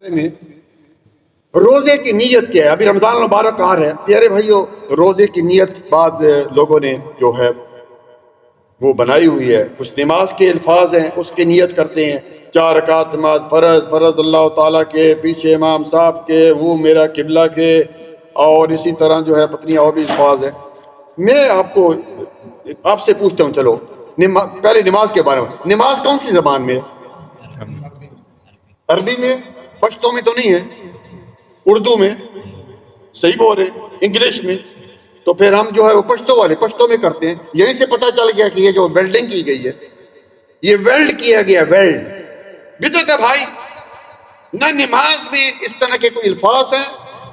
میں روزے کی نیت کیا ہے؟ ابھی رمضان المبارک آ رہا ہے پیارے بھائیو، روزے کی نیت بعض لوگوں نے جو ہے وہ بنائی ہوئی ہے. کچھ نماز کے الفاظ ہیں اس کی نیت کرتے ہیں، 4 رکعت نماز فرض اللہ تعالیٰ کے، پیچھے امام صاحب کے، وہ میرا قبلہ کے، اور اسی طرح جو ہے پتنی اور بھی الفاظ ہیں. میں آپ سے پوچھتا ہوں، چلو پہلے نماز کے بارے میں، نماز کون سی زبان میں ہے؟ عربی میں؟ پشتو میں تو نہیں ہے؟ اردو میں؟ صحیح بول رہے. انگلش میں؟ تو پھر ہم جو ہے وہ پشتو میں کرتے ہیں. یہیں سے پتہ چل گیا کہ یہ جو ویلڈنگ کی گئی ہے، یہ ویلڈ کیا گیا، ویلڈ بدعت ہے بھائی. نہ نماز میں اس طرح کے کوئی الفاظ ہیں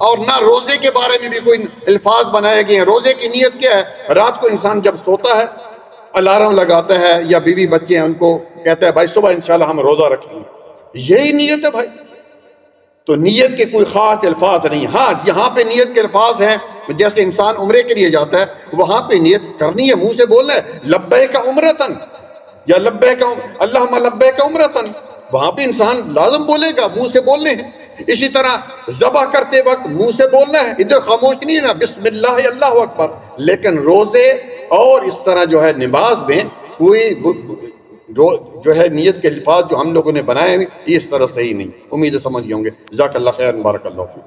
اور نہ روزے کے بارے میں بھی کوئی الفاظ بنائے گئے ہیں. روزے کی نیت کیا ہے؟ رات کو انسان جب سوتا ہے الارم لگاتا ہے، یا بیوی بچے ہیں ان کو کہتا ہے بھائی صبح انشاءاللہ ہم روزہ رکھیں گے، یہی نیت ہے بھائی. تو نیت کے کوئی خاص الفاظ نہیں. ہاں یہاں پہ نیت کے الفاظ ہیں، جیسے انسان عمرے کے لیے جاتا ہے وہاں پہ نیت کرنی ہے، منہ سے بولنا ہے لبیک عمرتن یا لبیک اللہم لبیک عمرتن، وہاں پہ انسان لازم بولے گا، منہ سے بولنے ہیں. اسی طرح ذبح کرتے وقت منہ سے بولنا ہے، ادھر خاموش نہیں ہے، بسم اللہ اللہ اکبر. لیکن روزے اور اس طرح جو ہے نماز میں کوئی جو ہے نیت کے الفاظ جو ہم لوگوں نے بنائے ہوئے یہ اس طرح صحیح نہیں. امید سمجھ گئے ہوں گے. جزاک اللہ خیر، بارک اللہ فیک.